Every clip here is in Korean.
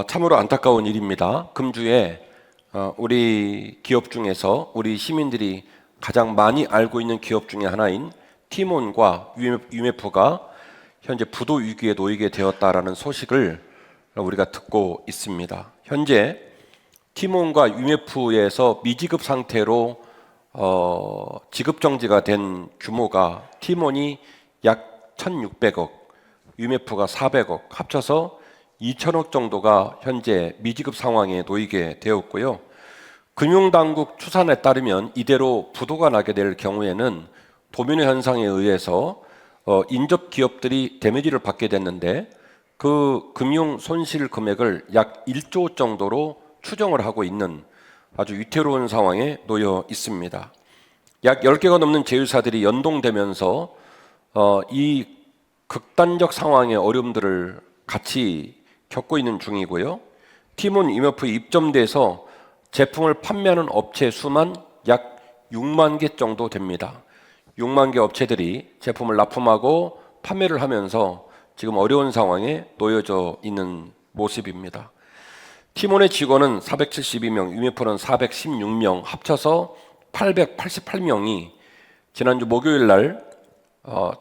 참으로 안타까운 일입니다. 금주에 우리 기업 중에서 우리 시민들이 가장 많이 알고 있는 기업 중에 하나인 티몬과 UMF가 현재 부도 위기에 놓이게 되었다라는 소식을 우리가 듣고 있습니다. 현재 티몬과 UMF에서 미지급 상태로 지급 정지가 된 규모가 티몬이 약 1,600억, UMF가 400억, 합쳐서 2천억 정도가 현재 미지급 상황에 놓이게 되었고요. 금융당국 추산에 따르면 이대로 부도가 나게 될 경우에는 도미노 현상에 의해서 인접 기업들이 데미지를 받게 됐는데 그 금융 손실 금액을 약 1조 정도로 추정을 하고 있는 아주 위태로운 상황에 놓여 있습니다. 약 10개가 넘는 제휴사들이 연동되면서 이 극단적 상황의 어려움들을 같이 겪고 있는 중이고요. 티몬 UMF에 입점돼서 제품을 판매하는 업체 수만 약 6만 개 정도 됩니다. 6만 개 업체들이 제품을 납품하고 판매를 하면서 지금 어려운 상황에 놓여져 있는 모습입니다. 티몬의 직원은 472명, UMF는 416명, 합쳐서 888명이 지난주 목요일 날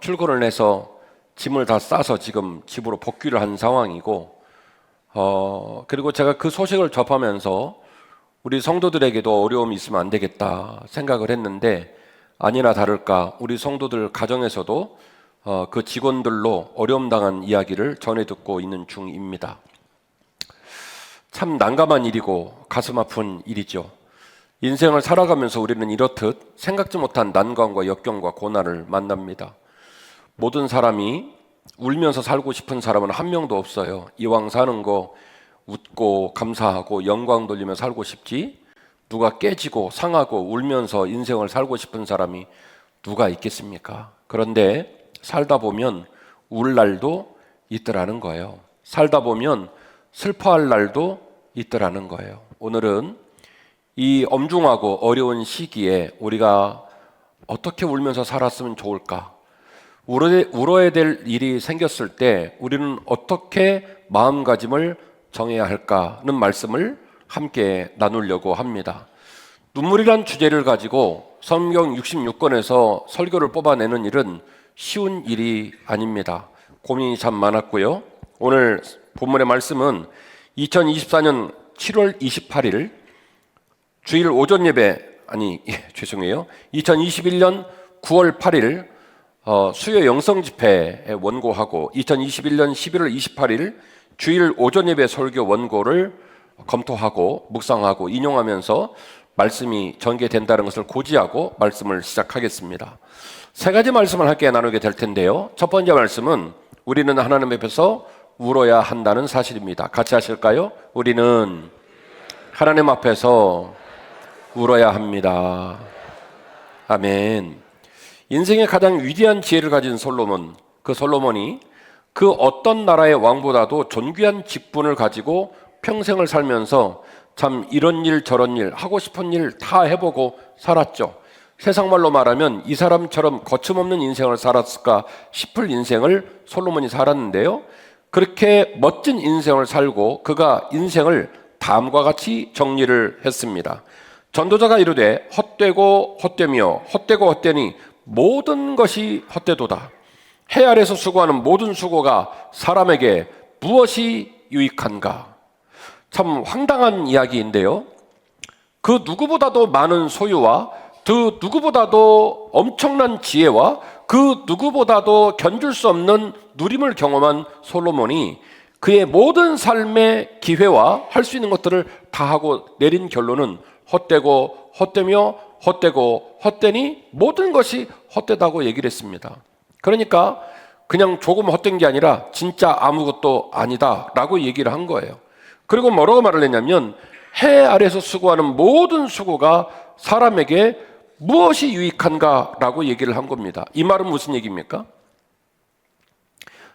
출근을 해서 짐을 다 싸서 지금 집으로 복귀를 한 상황이고, 그리고 제가 그 소식을 접하면서 우리 성도들에게도 어려움이 있으면 안 되겠다 생각을 했는데, 아니나 다를까 우리 성도들 가정에서도 그 직원들로 어려움 당한 이야기를 전해 듣고 있는 중입니다. 참 난감한 일이고 가슴 아픈 일이죠. 인생을 살아가면서 우리는 이렇듯 생각지 못한 난관과 역경과 고난을 만납니다. 모든 사람이 울면서 살고 싶은 사람은 한 명도 없어요. 이왕 사는 거 웃고 감사하고 영광 돌리며 살고 싶지, 누가 깨지고 상하고 울면서 인생을 살고 싶은 사람이 누가 있겠습니까? 그런데 살다 보면 울 날도 있더라는 거예요. 살다 보면 슬퍼할 날도 있더라는 거예요. 오늘은 이 엄중하고 어려운 시기에 우리가 어떻게 울면서 살았으면 좋을까? 울어야 될 일이 생겼을 때 우리는 어떻게 마음가짐을 정해야 할까는 말씀을 함께 나누려고 합니다. 눈물이란 주제를 가지고 성경 66권에서 설교를 뽑아내는 일은 쉬운 일이 아닙니다. 고민이 참 많았고요. 오늘 본문의 말씀은 2024년 7월 28일 주일 오전 예배, 2021년 9월 8일 수요 영성 집회에 원고하고 2021년 11월 28일 주일 오전 예배 설교 원고를 검토하고 묵상하고 인용하면서 말씀이 전개된다는 것을 고지하고 말씀을 시작하겠습니다. 세 가지 말씀을 함께 나누게 될 텐데요. 첫 번째 말씀은 우리는 하나님 앞에서 울어야 한다는 사실입니다. 같이 하실까요? 우리는 하나님 앞에서 울어야 합니다. 아멘. 인생의 가장 위대한 지혜를 가진 솔로몬, 그 솔로몬이 그 어떤 나라의 왕보다도 존귀한 직분을 가지고 평생을 살면서 참 이런 일 저런 일 하고 싶은 일 다 해보고 살았죠. 세상 말로 말하면 이 사람처럼 거침없는 인생을 살았을까 싶을 인생을 솔로몬이 살았는데요. 그렇게 멋진 인생을 살고 그가 인생을 다음과 같이 정리를 했습니다. 전도자가 이르되 헛되고 헛되며 헛되고 헛되니 모든 것이 헛되도다. 해 아래서 수고하는 모든 수고가 사람에게 무엇이 유익한가? 참 황당한 이야기인데요. 그 누구보다도 많은 소유와 그 누구보다도 엄청난 지혜와 그 누구보다도 견줄 수 없는 누림을 경험한 솔로몬이 그의 모든 삶의 기회와 할 수 있는 것들을 다 하고 내린 결론은 헛되고 헛되며 헛되고 헛되니 모든 것이 헛되다고 얘기를 했습니다. 그러니까 그냥 조금 헛된 게 아니라 진짜 아무것도 아니다 라고 얘기를 한 거예요. 그리고 뭐라고 말을 했냐면 해 아래서 수고하는 모든 수고가 사람에게 무엇이 유익한가 라고 얘기를 한 겁니다. 이 말은 무슨 얘기입니까?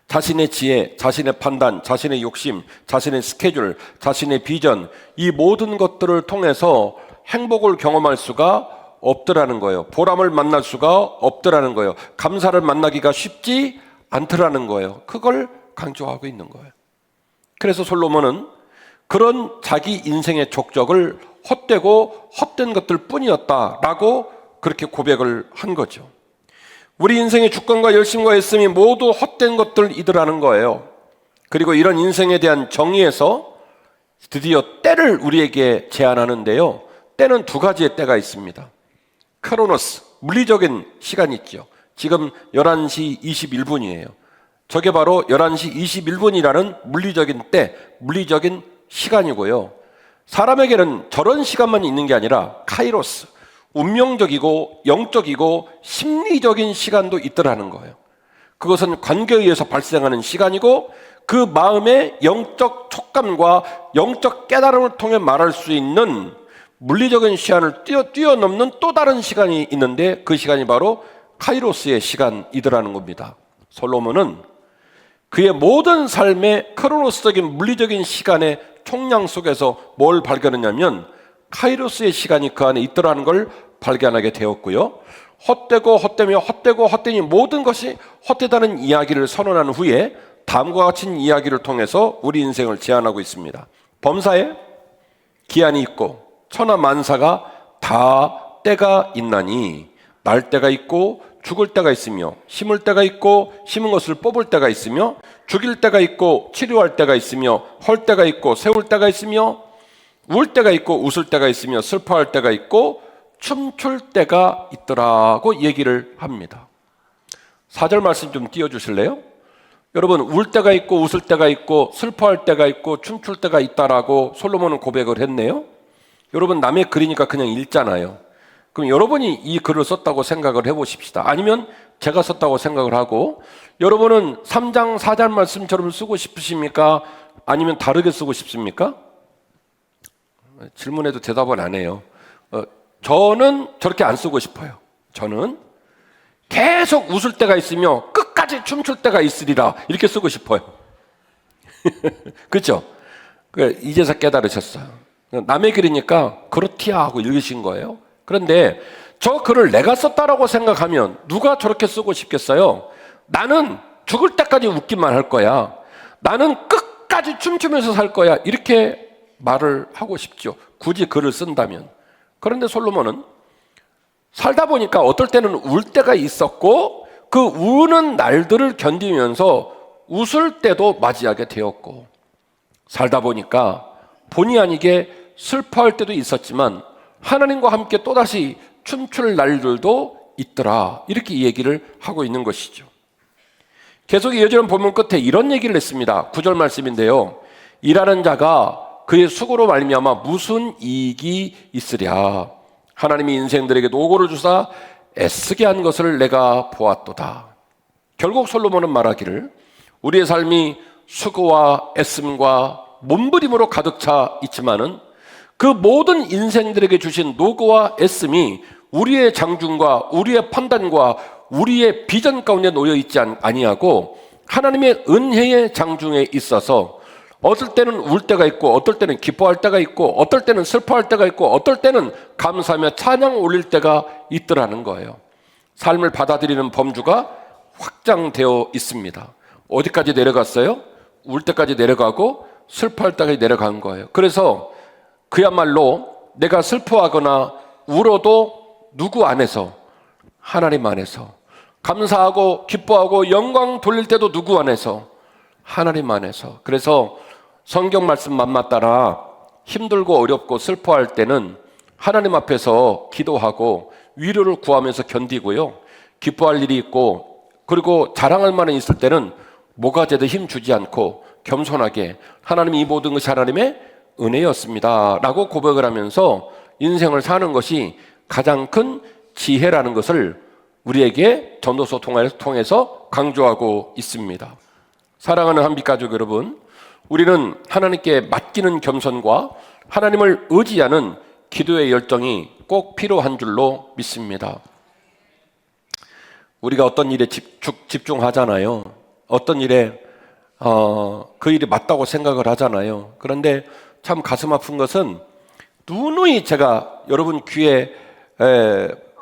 자신의 지혜, 자신의 판단, 자신의 욕심, 자신의 스케줄, 자신의 비전, 이 모든 것들을 통해서 행복을 경험할 수가 없더라는 거예요. 보람을 만날 수가 없더라는 거예요. 감사를 만나기가 쉽지 않더라는 거예요. 그걸 강조하고 있는 거예요. 그래서 솔로몬은 그런 자기 인생의 족적을 헛되고 헛된 것들 뿐이었다라고 그렇게 고백을 한 거죠. 우리 인생의 주권과 열심과 애씀이 모두 헛된 것들이더라는 거예요. 그리고 이런 인생에 대한 정의에서 드디어 때를 우리에게 제안하는데요. 때는 두 가지의 때가 있습니다. 크로노스, 물리적인 시간이 있죠. 지금 11시 21분이에요. 저게 바로 11시 21분이라는 물리적인 때, 물리적인 시간이고요. 사람에게는 저런 시간만 있는 게 아니라 카이로스, 운명적이고 영적이고 심리적인 시간도 있더라는 거예요. 그것은 관계에 의해서 발생하는 시간이고 그 마음의 영적 촉감과 영적 깨달음을 통해 말할 수 있는 물리적인 시간을 뛰어넘는 또 다른 시간이 있는데 그 시간이 바로 카이로스의 시간이더라는 겁니다. 솔로몬은 그의 모든 삶의 크로노스적인 물리적인 시간의 총량 속에서 뭘 발견했냐면 카이로스의 시간이 그 안에 있더라는 걸 발견하게 되었고요. 헛되고 헛되며 헛되고 헛되니 모든 것이 헛되다는 이야기를 선언한 후에 다음과 같은 이야기를 통해서 우리 인생을 제안하고 있습니다. 범사에 기한이 있고 천하만사가 다 때가 있나니 날 때가 있고 죽을 때가 있으며 심을 때가 있고 심은 것을 뽑을 때가 있으며 죽일 때가 있고 치료할 때가 있으며 헐 때가 있고 세울 때가 있으며 울 때가 있고 웃을 때가 있으며 슬퍼할 때가 있고 춤출 때가 있더라고 얘기를 합니다. 4절 말씀 좀 띄워주실래요? 여러분, 울 때가 있고 웃을 때가 있고 슬퍼할 때가 있고 춤출 때가 있다라고 솔로몬은 고백을 했네요. 여러분, 남의 글이니까 그냥 읽잖아요. 그럼 여러분이 이 글을 썼다고 생각을 해보십시다. 아니면 제가 썼다고 생각을 하고, 여러분은 3장 4절 말씀처럼 쓰고 싶으십니까? 아니면 다르게 쓰고 싶습니까? 질문에도 대답을 안 해요. 저는 저렇게 안 쓰고 싶어요. 저는 계속 웃을 때가 있으며 끝까지 춤출 때가 있으리라 이렇게 쓰고 싶어요. 그렇죠? 이제서 깨달으셨어요. 남의 글이니까 그렇디야 하고 읽으신 거예요. 그런데 저 글을 내가 썼다라고 생각하면 누가 저렇게 쓰고 싶겠어요? 나는 죽을 때까지 웃기만 할 거야. 나는 끝까지 춤추면서 살 거야. 이렇게 말을 하고 싶죠. 굳이 글을 쓴다면. 그런데 솔로몬은 살다 보니까 어떨 때는 울 때가 있었고 그 우는 날들을 견디면서 웃을 때도 맞이하게 되었고 살다 보니까 본의 아니게 슬퍼할 때도 있었지만 하나님과 함께 또다시 춤출 날들도 있더라. 이렇게 얘기를 하고 있는 것이죠. 계속 이어지는 본문 끝에 이런 얘기를 했습니다. 9절 말씀인데요. 일하는 자가 그의 수고로 말미암아 무슨 이익이 있으랴. 하나님이 인생들에게 노고를 주사 애쓰게 한 것을 내가 보았도다. 결국 솔로몬은 말하기를 우리의 삶이 수고와 애씀과 몸부림으로 가득 차 있지만은 그 모든 인생들에게 주신 노고와 애씀이 우리의 장중과 우리의 판단과 우리의 비전 가운데 놓여 있지 아니하고 하나님의 은혜의 장중에 있어서 어떨 때는 울 때가 있고 어떨 때는 기뻐할 때가 있고 어떨 때는 슬퍼할 때가 있고 어떨 때는 감사하며 찬양 올릴 때가 있더라는 거예요. 삶을 받아들이는 범주가 확장되어 있습니다. 어디까지 내려갔어요? 울 때까지 내려가고 슬퍼할 때까지 내려간 거예요. 그래서 그야말로 내가 슬퍼하거나 울어도 누구 안에서? 하나님 안에서. 감사하고 기뻐하고 영광 돌릴 때도 누구 안에서? 하나님 안에서. 그래서 성경 말씀만 따라 힘들고 어렵고 슬퍼할 때는 하나님 앞에서 기도하고 위로를 구하면서 견디고요. 기뻐할 일이 있고 그리고 자랑할 만한 있을 때는 뭐가 되든 힘 주지 않고 겸손하게 하나님이 이 모든 것이 하나님의 은혜였습니다 라고 고백을 하면서 인생을 사는 것이 가장 큰 지혜라는 것을 우리에게 전도서 통해서 강조하고 있습니다. 사랑하는 한빛가족 여러분, 우리는 하나님께 맡기는 겸손과 하나님을 의지하는 기도의 열정이 꼭 필요한 줄로 믿습니다. 우리가 어떤 일에 집중하잖아요. 어떤 일에 그 일이 맞다고 생각을 하잖아요. 그런데 참 가슴 아픈 것은 누누이 제가 여러분 귀에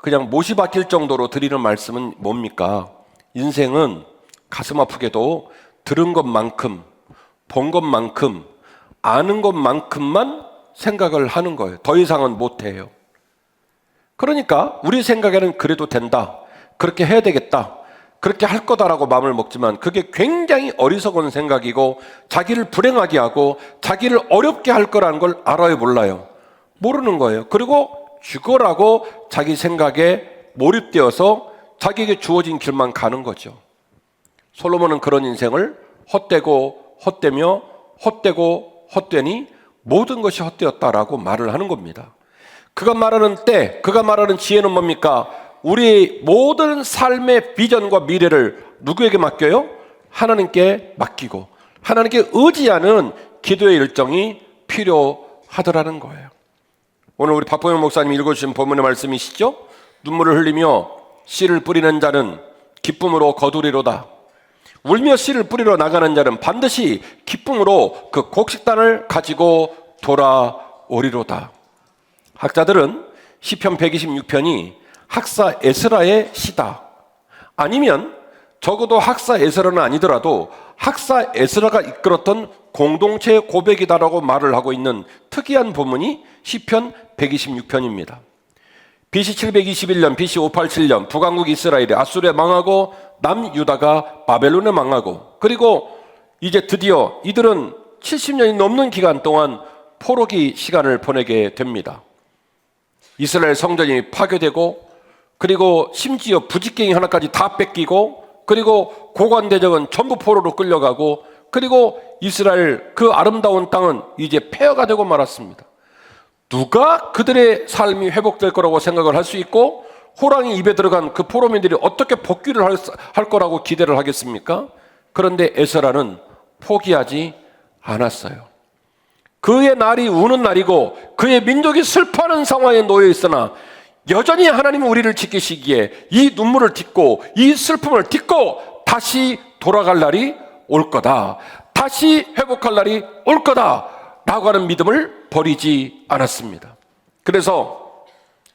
그냥 못이 박힐 정도로 드리는 말씀은 뭡니까? 인생은 가슴 아프게도 들은 것만큼 본 것만큼 아는 것만큼만 생각을 하는 거예요. 더 이상은 못해요. 그러니까 우리 생각에는 그래도 된다, 그렇게 해야 되겠다, 그렇게 할 거다라고 마음을 먹지만 그게 굉장히 어리석은 생각이고 자기를 불행하게 하고 자기를 어렵게 할 거라는 걸 알아요, 몰라요? 모르는 거예요. 그리고 죽어라고 자기 생각에 몰입되어서 자기에게 주어진 길만 가는 거죠. 솔로몬은 그런 인생을 헛되고 헛되며 헛되고 헛되니 모든 것이 헛되었다라고 말을 하는 겁니다. 그가 말하는 때, 그가 말하는 지혜는 뭡니까? 우리의 모든 삶의 비전과 미래를 누구에게 맡겨요? 하나님께 맡기고 하나님께 의지하는 기도의 일정이 필요하더라는 거예요. 오늘 우리 박보영 목사님이 읽어주신 본문의 말씀이시죠? 눈물을 흘리며 씨를 뿌리는 자는 기쁨으로 거두리로다. 울며 씨를 뿌리러 나가는 자는 반드시 기쁨으로 그 곡식단을 가지고 돌아오리로다. 학자들은 시편 126편이 학사 에스라의 시다, 아니면 적어도 학사 에스라는 아니더라도 학사 에스라가 이끌었던 공동체의 고백이다라고 말을 하고 있는 특이한 본문이 시편 126편입니다. BC 721년, BC 587년 북왕국 이스라엘이 아수르에 망하고 남유다가 바벨론에 망하고, 그리고 이제 드디어 이들은 70년이 넘는 기간 동안 포로기 시간을 보내게 됩니다. 이스라엘 성전이 파괴되고, 그리고 심지어 부직갱이 하나까지 다 뺏기고, 그리고 고관대적은 전부 포로로 끌려가고, 그리고 이스라엘 그 아름다운 땅은 이제 폐허가 되고 말았습니다. 누가 그들의 삶이 회복될 거라고 생각을 할 수 있고 호랑이 입에 들어간 그 포로민들이 어떻게 복귀를 할 거라고 기대를 하겠습니까? 그런데 에스라는 포기하지 않았어요. 그의 날이 우는 날이고 그의 민족이 슬퍼하는 상황에 놓여 있으나 여전히 하나님은 우리를 지키시기에 이 눈물을 딛고 이 슬픔을 딛고 다시 돌아갈 날이 올 거다, 다시 회복할 날이 올 거다 라고 하는 믿음을 버리지 않았습니다. 그래서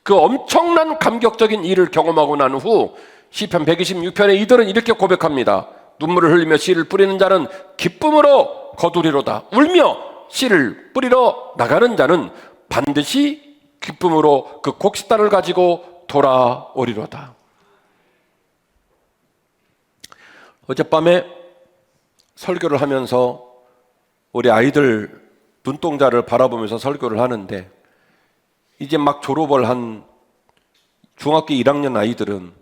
그 엄청난 감격적인 일을 경험하고 난 후 시편 126편에 이들은 이렇게 고백합니다. 눈물을 흘리며 씨를 뿌리는 자는 기쁨으로 거두리로다. 울며 씨를 뿌리러 나가는 자는 반드시 기쁨으로 그 곡식단을 가지고 돌아오리로다. 어젯밤에 설교를 하면서 우리 아이들 눈동자를 바라보면서 설교를 하는데, 이제 막 졸업을 한 중학교 1학년 아이들은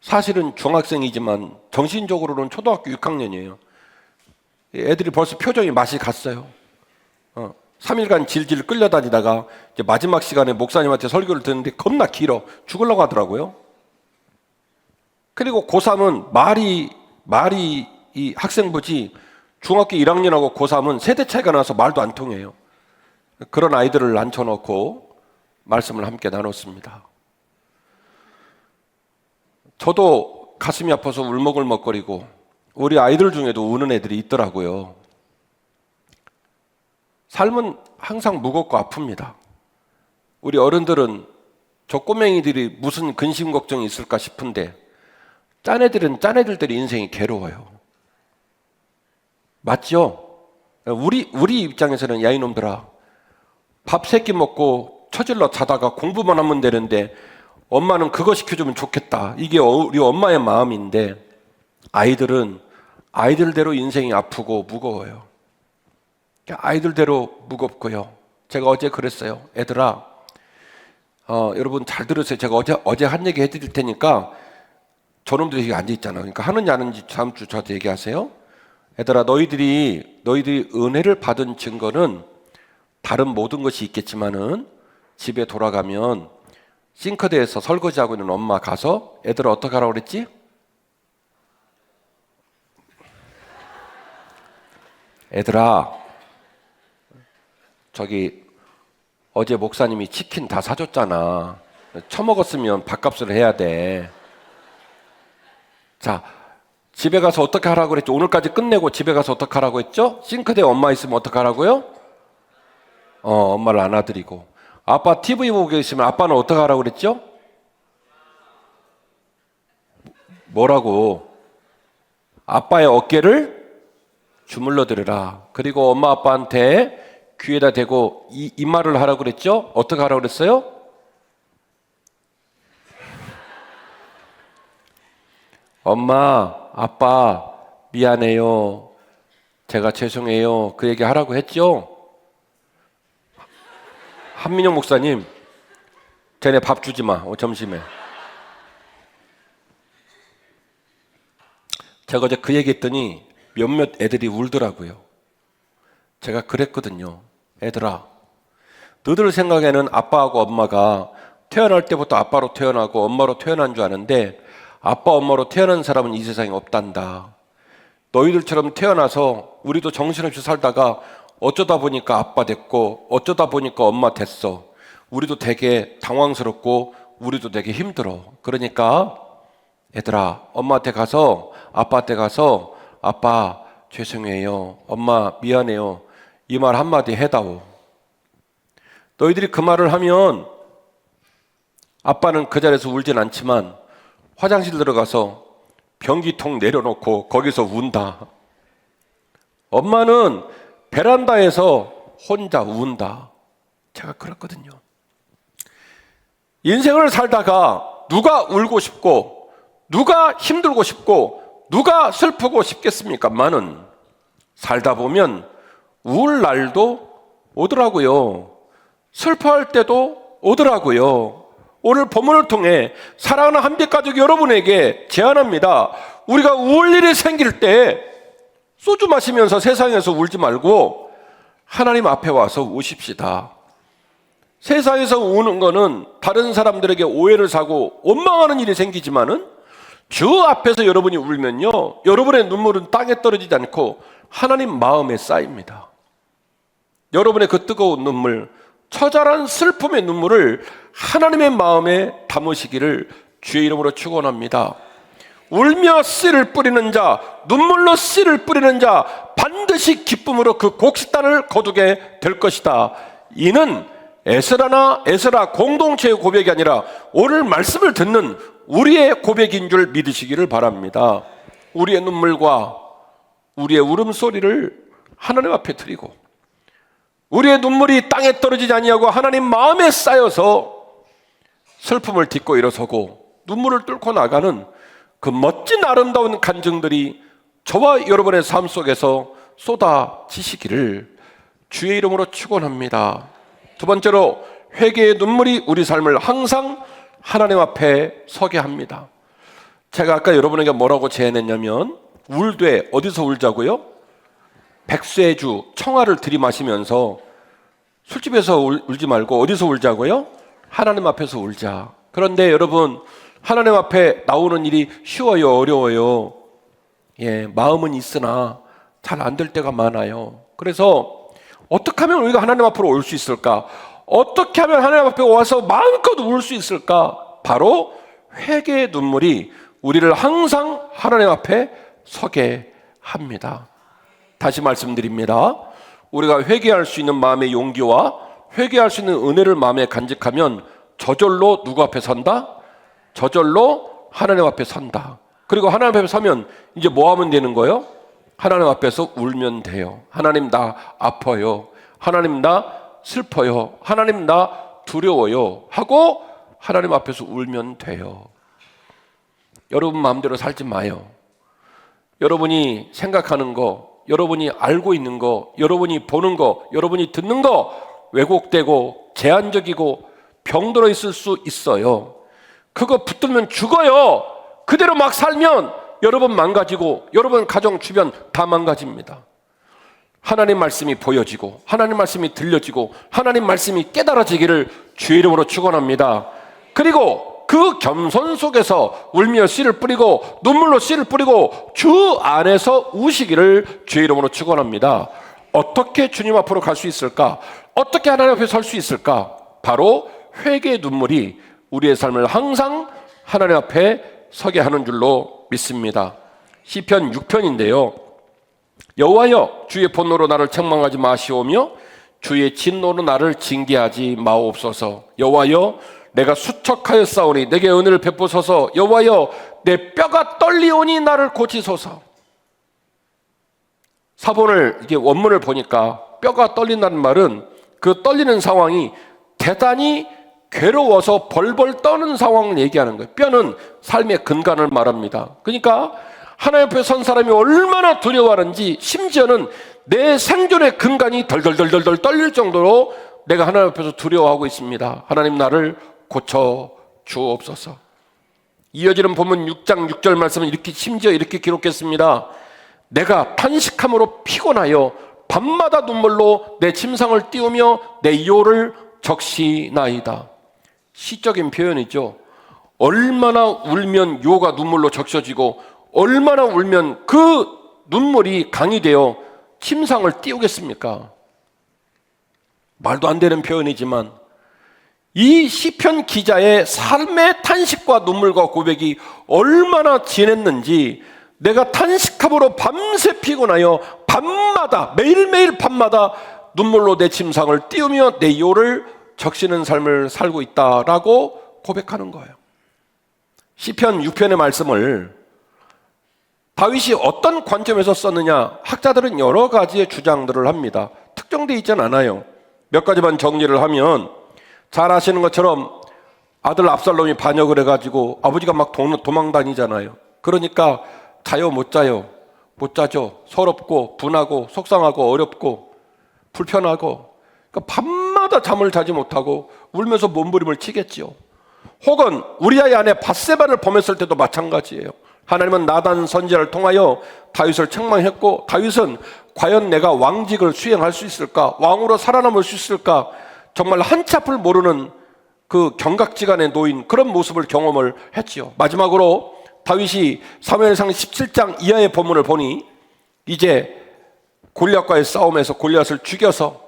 사실은 중학생이지만 정신적으로는 초등학교 6학년이에요. 애들이 벌써 표정이 맛이 갔어요. 3일간 질질 끌려다니다가 이제 마지막 시간에 목사님한테 설교를 듣는데 겁나 길어. 죽으려고 하더라고요. 그리고 고3은 말이 이 학생부지 중학교 1학년하고 고3은 세대 차이가 나서 말도 안 통해요. 그런 아이들을 앉혀놓고 말씀을 함께 나눴습니다. 저도 가슴이 아파서 울먹울먹거리고 우리 아이들 중에도 우는 애들이 있더라고요. 삶은 항상 무겁고 아픕니다. 우리 어른들은 저 꼬맹이들이 무슨 근심 걱정이 있을까 싶은데 짠 애들은 짠 애들들이 인생이 괴로워요. 맞죠? 우리 입장에서는 야 이놈들아, 밥 3끼 먹고 처질러 자다가 공부만 하면 되는데 엄마는 그거 시켜주면 좋겠다. 이게 우리 엄마의 마음인데 아이들은 아이들대로 인생이 아프고 무거워요. 아이들대로 무겁고요. 제가 어제 그랬어요. 애들아, 여러분 잘 들으세요. 제가 어제 한 얘기 해드릴 테니까 저놈들이 여기 앉아있잖아요. 그러니까 하는지 안 하는지 다음 주 저한테 얘기하세요. 얘들아, 너희들이 은혜를 받은 증거는 다른 모든 것이 있겠지만은 집에 돌아가면 싱크대에서 설거지하고 있는 엄마 가서 애들아 어떻게 하라고 그랬지? 애들아, 저기 어제 목사님이 치킨 다 사줬잖아. 처먹었으면 밥값을 해야 돼. 자, 집에 가서 어떻게 하라고 그랬죠? 오늘까지 끝내고 집에 가서 어떻게 하라고 했죠? 싱크대에 엄마 있으면 어떻게 하라고요? 엄마를 안아드리고. 아빠 TV 보고 계시면 아빠는 어떻게 하라고 그랬죠? 뭐라고? 아빠의 어깨를 주물러 드려라. 그리고 엄마 아빠한테 귀에다 대고 이 말을 하라고 그랬죠? 어떻게 하라고 그랬어요? 엄마, 아빠, 미안해요. 제가 죄송해요. 그 얘기 하라고 했죠? 한민영 목사님, 쟤네 밥 주지 마, 점심에. 제가 어제 그 얘기 했더니 몇몇 애들이 울더라고요. 제가 그랬거든요. 애들아, 너들 생각에는 아빠하고 엄마가 태어날 때부터 아빠로 태어나고 엄마로 태어난 줄 아는데 아빠, 엄마로 태어난 사람은 이 세상에 없단다. 너희들처럼 태어나서 우리도 정신없이 살다가 어쩌다 보니까 아빠 됐고 어쩌다 보니까 엄마 됐어. 우리도 되게 당황스럽고 우리도 되게 힘들어. 그러니까 얘들아, 엄마한테 가서 아빠한테 가서 아빠 죄송해요. 엄마 미안해요. 이 말 한마디 해다오. 너희들이 그 말을 하면 아빠는 그 자리에서 울진 않지만 화장실 들어가서 변기통 내려놓고 거기서 운다. 엄마는 베란다에서 혼자 운다. 제가 그랬거든요. 인생을 살다가 누가 울고 싶고 누가 힘들고 싶고 누가 슬프고 싶겠습니까? 많은 살다 보면 울 날도 오더라고요. 슬퍼할 때도 오더라고요. 오늘 본문을 통해 사랑하는 한빛가족 여러분에게 제안합니다. 우리가 울 일이 생길 때 소주 마시면서 세상에서 울지 말고 하나님 앞에 와서 우십시다. 세상에서 우는 거는 다른 사람들에게 오해를 사고 원망하는 일이 생기지만은 주 앞에서 여러분이 울면요, 여러분의 눈물은 땅에 떨어지지 않고 하나님 마음에 쌓입니다. 여러분의 그 뜨거운 눈물, 처절한 슬픔의 눈물을 하나님의 마음에 담으시기를 주의 이름으로 축원합니다. 울며 씨를 뿌리는 자, 눈물로 씨를 뿌리는 자 반드시 기쁨으로 그 곡식단을 거두게 될 것이다. 이는 에스라 공동체의 고백이 아니라 오늘 말씀을 듣는 우리의 고백인 줄 믿으시기를 바랍니다. 우리의 눈물과 우리의 울음소리를 하나님 앞에 드리고 우리의 눈물이 땅에 떨어지지 아니하고 하나님 마음에 쌓여서 슬픔을 딛고 일어서고 눈물을 뚫고 나가는 그 멋진 아름다운 간증들이 저와 여러분의 삶 속에서 쏟아지시기를 주의 이름으로 축원합니다. 두 번째로 회개의 눈물이 우리 삶을 항상 하나님 앞에 서게 합니다. 제가 아까 여러분에게 뭐라고 제안했냐면 울되 어디서 울자고요? 백쇄주, 청아를 들이마시면서 술집에서 울지 말고 어디서 울자고요? 하나님 앞에서 울자. 그런데 여러분, 하나님 앞에 나오는 일이 쉬워요, 어려워요? 예, 마음은 있으나 잘 안 될 때가 많아요. 그래서 어떻게 하면 우리가 하나님 앞으로 올 수 있을까? 어떻게 하면 하나님 앞에 와서 마음껏 울 수 있을까? 바로 회개의 눈물이 우리를 항상 하나님 앞에 서게 합니다. 다시 말씀드립니다. 우리가 회개할 수 있는 마음의 용기와 회개할 수 있는 은혜를 마음에 간직하면 저절로 누구 앞에 선다? 저절로 하나님 앞에 선다. 그리고 하나님 앞에 서면 이제 뭐 하면 되는 거예요? 하나님 앞에서 울면 돼요. 하나님 나 아파요. 하나님 나 슬퍼요. 하나님 나 두려워요. 하고 하나님 앞에서 울면 돼요. 여러분 마음대로 살지 마요. 여러분이 생각하는 거, 여러분이 알고 있는 거, 여러분이 보는 거, 여러분이 듣는 거 왜곡되고 제한적이고 병들어 있을 수 있어요. 그거 붙들면 죽어요. 그대로 막 살면 여러분 망가지고 여러분 가정 주변 다 망가집니다. 하나님 말씀이 보여지고 하나님 말씀이 들려지고 하나님 말씀이 깨달아지기를 주의 이름으로 축원합니다. 그리고 그 겸손 속에서 울며 씨를 뿌리고 눈물로 씨를 뿌리고 주 안에서 우시기를 주의 이름으로 축원합니다. 어떻게 주님 앞으로 갈 수 있을까? 어떻게 하나님 앞에 설 수 있을까? 바로 회개의 눈물이 우리의 삶을 항상 하나님 앞에 서게 하는 줄로 믿습니다. 시편 6편인데요. 여호와여, 주의 분노로 나를 책망하지 마시오며 주의 진노로 나를 징계하지 마옵소서. 여호와여, 내가 수척하였사오니 내게 은혜를 베푸소서. 여호와여, 내 뼈가 떨리오니 나를 고치소서. 사본을 이게 원문을 보니까 뼈가 떨린다는 말은 그 떨리는 상황이 대단히 괴로워서 벌벌 떠는 상황을 얘기하는 거예요. 뼈는 삶의 근간을 말합니다. 그러니까 하나님 앞에 선 사람이 얼마나 두려워하는지, 심지어는 내 생존의 근간이 덜덜덜덜 떨릴 정도로 내가 하나님 앞에서 두려워하고 있습니다. 하나님 나를 고쳐 주옵소서. 이어지는 본문 6장 6절 말씀은 심지어 이렇게 기록했습니다. 내가 탄식함으로 피곤하여 밤마다 눈물로 내 침상을 띄우며 내 요를 적시나이다. 시적인 표현이죠. 얼마나 울면 요가 눈물로 적셔지고 얼마나 울면 그 눈물이 강이 되어 침상을 띄우겠습니까? 말도 안 되는 표현이지만 이 시편 기자의 삶의 탄식과 눈물과 고백이 얼마나 진했는지, 내가 탄식함으로 밤새 피곤하여 밤마다, 매일매일 밤마다 눈물로 내 침상을 띄우며 내 요를 적시는 삶을 살고 있다라고 고백하는 거예요. 시편 6편의 말씀을 다윗이 어떤 관점에서 썼느냐, 학자들은 여러 가지의 주장들을 합니다. 특정되어 있지는 않아요. 몇 가지만 정리를 하면, 잘 아시는 것처럼 아들 압살롬이 반역을 해가지고 아버지가 막 도망 다니잖아요. 그러니까 자요 못 자요, 못 자죠. 서럽고 분하고 속상하고 어렵고 불편하고, 그러니까 밤마다 잠을 자지 못하고 울면서 몸부림을 치겠지요. 혹은 우리아의 아내 밧세바를 범했을 때도 마찬가지예요. 하나님은 나단 선지자를 통하여 다윗을 책망했고, 다윗은 과연 내가 왕직을 수행할 수 있을까, 왕으로 살아남을 수 있을까, 정말 한치 앞을 모르는 그 경각지간에 놓인 그런 모습을 경험을 했지요. 마지막으로 다윗이 사무엘상 17장 이하의 본문을 보니, 이제 골리앗과의 싸움에서 골리앗을 죽여서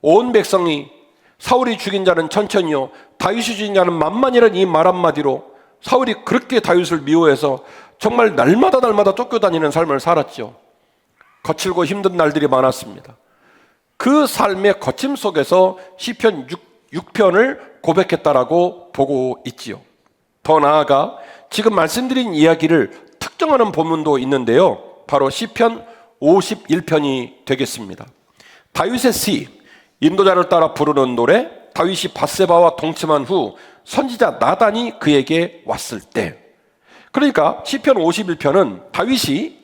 온 백성이 사울이 죽인 자는 천천히요 다윗이 죽인 자는 만만이라는 이 말 한마디로 사울이 그렇게 다윗을 미워해서 정말 날마다 쫓겨다니는 삶을 살았죠. 거칠고 힘든 날들이 많았습니다. 그 삶의 거침 속에서 시편 6편을 고백했다라고 보고 있지요. 더 나아가 지금 말씀드린 이야기를 특정하는 본문도 있는데요. 바로 시편 51편이 되겠습니다. 다윗의 시, 인도자를 따라 부르는 노래, 다윗이 밧세바와 동침한 후 선지자 나단이 그에게 왔을 때, 그러니까 시편 51편은 다윗이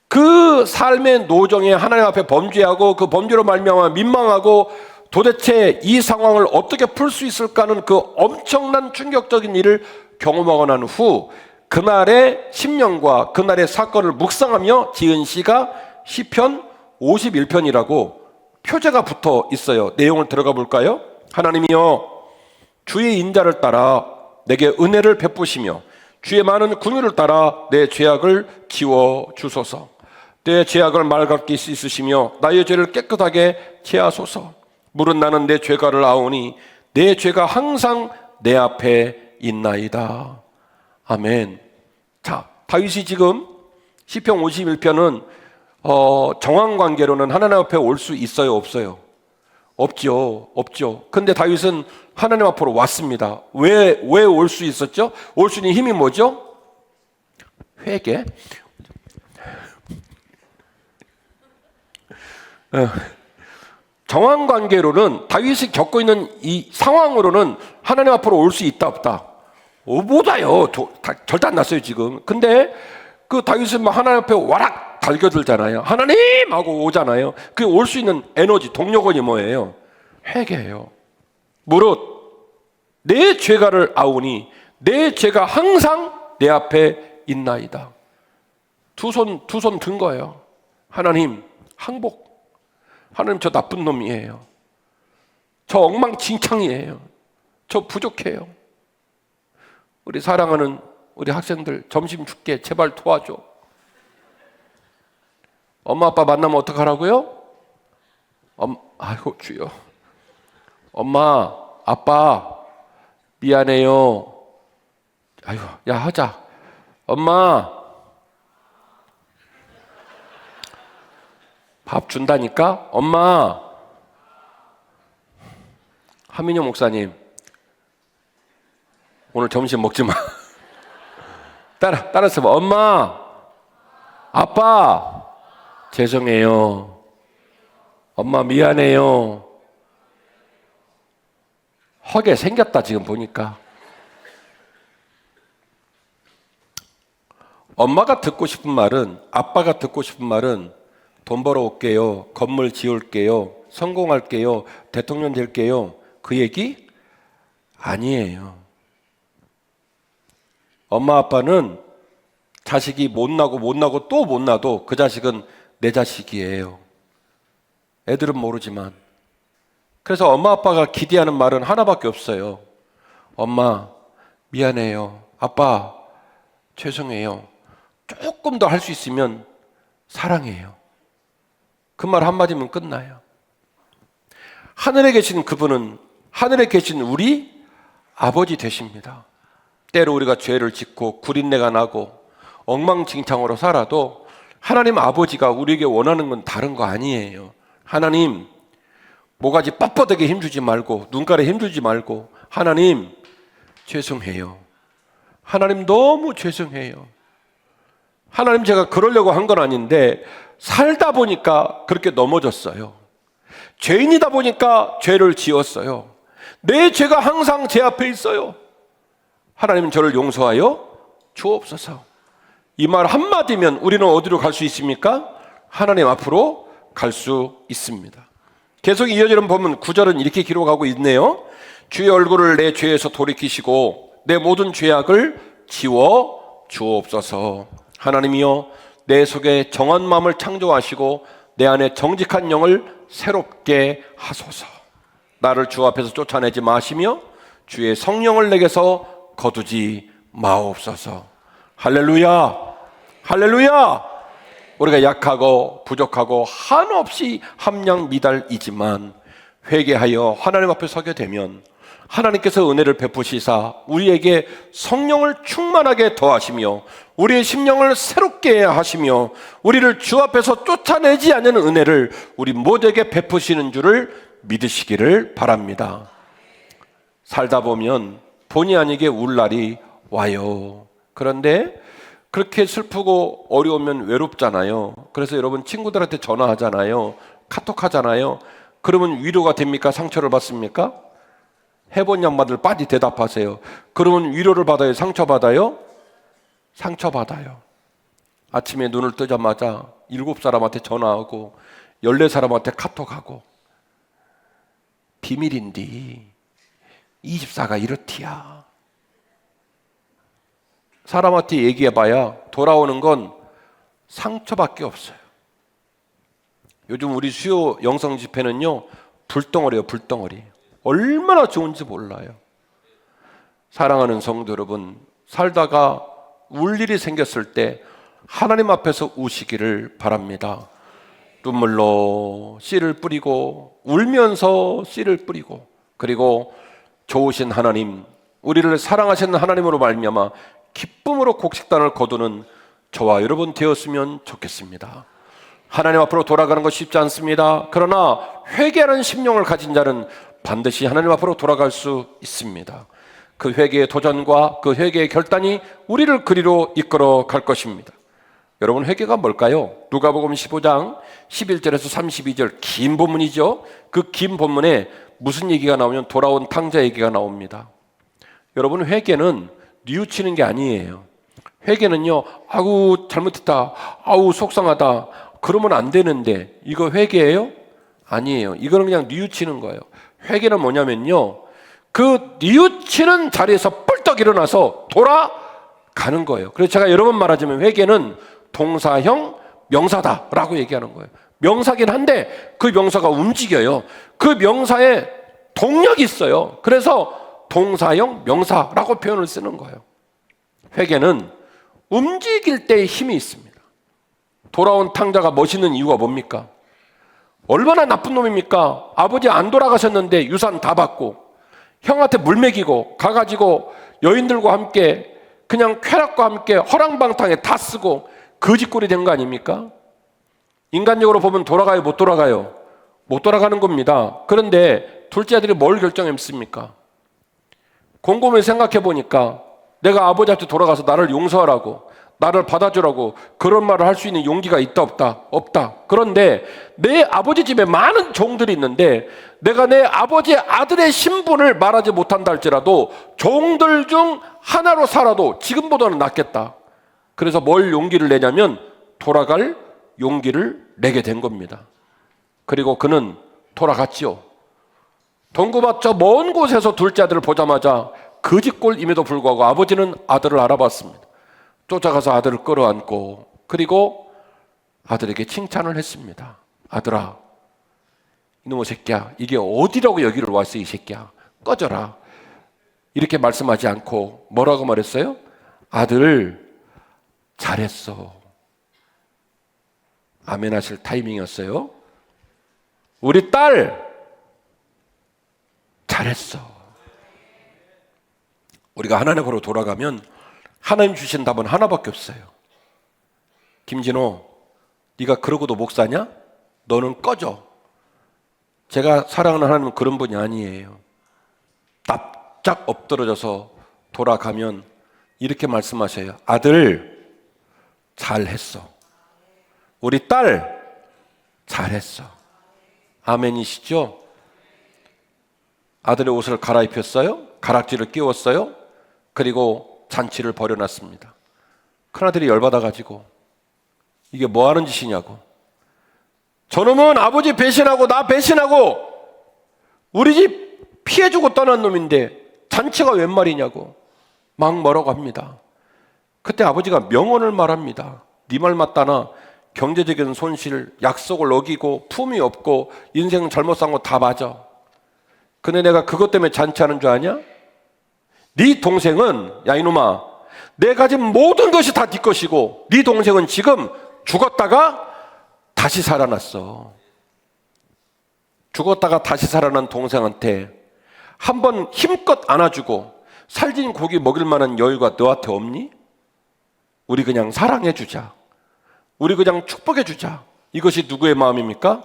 그 삶의 노정에 하나님 앞에 범죄하고 그 범죄로 말미암아 민망하고 도대체 이 상황을 어떻게 풀 수 있을까 하는 그 엄청난 충격적인 일을 경험하고 난 후 그날의 심령과 그날의 사건을 묵상하며 지은 시가 시편 51편이라고 표제가 붙어 있어요. 내용을 들어가 볼까요? 하나님이여, 주의 인자를 따라 내게 은혜를 베푸시며 주의 많은 긍휼을 따라 내 죄악을 지워 주소서. 내 죄악을 맑게 씻으시며 나의 죄를 깨끗하게 제하소서. 물은 나는 내 죄가를 아오니 내 죄가 항상 내 앞에 있나이다. 아멘. 자, 다윗이 지금 시편 51편은 정황관계로는 하나님 앞에 올 수 있어요, 없어요? 없죠. 근데 다윗은 하나님 앞으로 왔습니다. 왜 올 수 있었죠? 올 수 있는 힘이 뭐죠? 회개. 정황관계로는 다윗이 겪고 있는 이 상황으로는 하나님 앞으로 올 수 있다 없다? 못와요. 절대 안 났어요 지금. 근데 그 다윗은 막 하나님 앞에 와락 달겨들잖아요. 하나님 하고 오잖아요. 그 올 수 있는 에너지, 동력원이 뭐예요? 회개예요. 무릇 내 죄가를 아오니 내 죄가 항상 내 앞에 있나이다. 두 손 든 거예요. 하나님 항복. 하나님 저 나쁜 놈이에요. 저 엉망진창이에요. 저 부족해요. 우리 사랑하는 우리 학생들 점심 줄게. 제발 도와줘. 엄마 아빠 만나면 어떡하라고요? 아이고 주여. 엄마 아빠 미안해요. 아이고 야 하자. 엄마 밥 준다니까? 엄마. 하민영 목사님 오늘 점심 먹지 마. 따라서 봐. 엄마 아빠 죄송해요. 엄마 미안해요. 허게 생겼다 지금 보니까. 엄마가 듣고 싶은 말은, 아빠가 듣고 싶은 말은 돈 벌어올게요, 건물 지을게요, 성공할게요, 대통령 될게요, 그 얘기 아니에요. 엄마 아빠는 자식이 못나고 또 못나도 그 자식은 내 자식이에요. 애들은 모르지만. 그래서 엄마 아빠가 기대하는 말은 하나밖에 없어요. 엄마 미안해요. 아빠 죄송해요. 조금 더 할 수 있으면 사랑해요. 그 말 한마디면 끝나요. 하늘에 계신 그분은 하늘에 계신 우리 아버지 되십니다. 때로 우리가 죄를 짓고 구린내가 나고 엉망진창으로 살아도 하나님 아버지가 우리에게 원하는 건 다른 거 아니에요. 하나님 모가지 뻣뻣하게 힘주지 말고 눈가에 힘주지 말고 하나님 죄송해요. 하나님 너무 죄송해요. 하나님 제가 그러려고 한 건 아닌데 살다 보니까 그렇게 넘어졌어요. 죄인이다 보니까 죄를 지었어요. 내 죄가 항상 제 앞에 있어요. 하나님 저를 용서하여 주옵소서. 이 말 한마디면 우리는 어디로 갈 수 있습니까? 하나님 앞으로 갈 수 있습니다. 계속 이어지는 보면 9절은 이렇게 기록하고 있네요. 주의 얼굴을 내 죄에서 돌이키시고 내 모든 죄악을 지워 주옵소서. 하나님이여 내 속에 정한 마음을 창조하시고 내 안에 정직한 영을 새롭게 하소서. 나를 주 앞에서 쫓아내지 마시며 주의 성령을 내게서 거두지 마옵소서. 할렐루야, 할렐루야. 우리가 약하고 부족하고 한없이 함량미달이지만 회개하여 하나님 앞에 서게 되면 하나님께서 은혜를 베푸시사 우리에게 성령을 충만하게 더하시며 우리의 심령을 새롭게 하시며 우리를 주 앞에서 쫓아내지 않는 은혜를 우리 모두에게 베푸시는 줄을 믿으시기를 바랍니다. 살다 보면 본의 아니게 울 날이 와요. 그런데 그렇게 슬프고 어려우면 외롭잖아요. 그래서 여러분 친구들한테 전화하잖아요. 카톡하잖아요. 그러면 위로가 됩니까? 상처를 받습니까? 해본 양반들 빨리 대답하세요. 그러면 위로를 받아요? 상처받아요? 상처받아요. 아침에 눈을 뜨자마자 7사람한테 전화하고 14사람한테 카톡하고 비밀인데 24가 이렇디야. 사람한테 얘기해봐야 돌아오는 건 상처밖에 없어요. 요즘 우리 수요 영성 집회는요 불덩어리예요. 불덩어리. 얼마나 좋은지 몰라요. 사랑하는 성도 여러분, 살다가 울 일이 생겼을 때 하나님 앞에서 우시기를 바랍니다. 눈물로 씨를 뿌리고 울면서 씨를 뿌리고 그리고 좋으신 하나님, 우리를 사랑하시는 하나님으로 말미암아 기쁨으로 곡식단을 거두는 저와 여러분 되었으면 좋겠습니다. 하나님 앞으로 돌아가는 것 쉽지 않습니다. 그러나 회개하는 심령을 가진 자는 반드시 하나님 앞으로 돌아갈 수 있습니다. 그 회개의 도전과 그 회개의 결단이 우리를 그리로 이끌어 갈 것입니다. 여러분 회개가 뭘까요? 누가복음 15장 11절에서 32절 긴 본문이죠. 그 긴 본문에 무슨 얘기가 나오면 돌아온 탕자 얘기가 나옵니다. 여러분 회개는 뉘우치는 게 아니에요. 회개는요, 아우 잘못했다, 아우 속상하다 그러면 안 되는데 이거 회개예요? 아니에요. 이거는 그냥 뉘우치는 거예요. 회개는 뭐냐면요, 그 뉘우치는 자리에서 뻘떡 일어나서 돌아가는 거예요. 그래서 제가 여러 번 말하자면 회개는 동사형 명사다라고 얘기하는 거예요. 명사긴 한데 그 명사가 움직여요. 그 명사에 동력이 있어요. 그래서 동사형 명사라고 표현을 쓰는 거예요. 회개는 움직일 때의 힘이 있습니다. 돌아온 탕자가 멋있는 이유가 뭡니까? 얼마나 나쁜 놈입니까? 아버지 안 돌아가셨는데 유산 다 받고 형한테 물 먹이고 가가지고 여인들과 함께 그냥 쾌락과 함께 허랑방탕에 다 쓰고 거지꼴이 된 거 아닙니까? 인간적으로 보면 돌아가요? 못 돌아가요? 못 돌아가는 겁니다. 그런데 둘째 아들이 뭘 결정했습니까? 곰곰이 생각해 보니까 내가 아버지한테 돌아가서 나를 용서하라고, 나를 받아주라고 그런 말을 할 수 있는 용기가 있다 없다? 없다. 그런데 내 아버지 집에 많은 종들이 있는데 내가 내 아버지의 아들의 신분을 말하지 못한다 할지라도 종들 중 하나로 살아도 지금보다는 낫겠다. 그래서 뭘 용기를 내냐면 돌아갈 용기를 내게 된 겁니다. 그리고 그는 돌아갔지요. 동구밭 저 먼 곳에서 둘째 아들을 보자마자 거짓골임에도 불구하고 아버지는 아들을 알아봤습니다. 쫓아가서 아들을 끌어안고 그리고 아들에게 칭찬을 했습니다. 아들아, 이놈의 새끼야, 이게 어디라고 여기를 왔어? 이 새끼야, 꺼져라. 이렇게 말씀하지 않고 뭐라고 말했어요? 아들, 잘했어. 아멘 하실 타이밍이었어요. 우리 딸, 잘했어. 우리가 하나님으로 돌아가면 하나님 주신 답은 하나밖에 없어요. 김진호, 네가 그러고도 목사냐? 너는 꺼져. 제가 사랑하는 하나님은 그런 분이 아니에요. 납작 엎드러져서 돌아가면 이렇게 말씀하셔요. 아들, 잘했어. 우리 딸, 잘했어. 아멘이시죠? 아들의 옷을 갈아입혔어요. 가락지를 끼웠어요. 그리고 잔치를 벌여놨습니다. 큰아들이 열받아가지고 이게 뭐 하는 짓이냐고. 저놈은 아버지 배신하고 나 배신하고 우리 집 피해주고 떠난 놈인데 잔치가 웬 말이냐고 막 뭐라고 합니다. 그때 아버지가 명언을 말합니다. 네 말 맞다나 경제적인 손실, 약속을 어기고 품이 없고 인생 잘못 산 거 다 맞아. 근데 내가 그것 때문에 잔치하는 줄 아냐? 네 동생은, 야 이놈아, 내 가진 모든 것이 다 네 것이고 네 동생은 지금 죽었다가 다시 살아났어. 죽었다가 다시 살아난 동생한테 한번 힘껏 안아주고 살진 고기 먹일 만한 여유가 너한테 없니? 우리 그냥 사랑해주자. 우리 그냥 축복해주자. 이것이 누구의 마음입니까?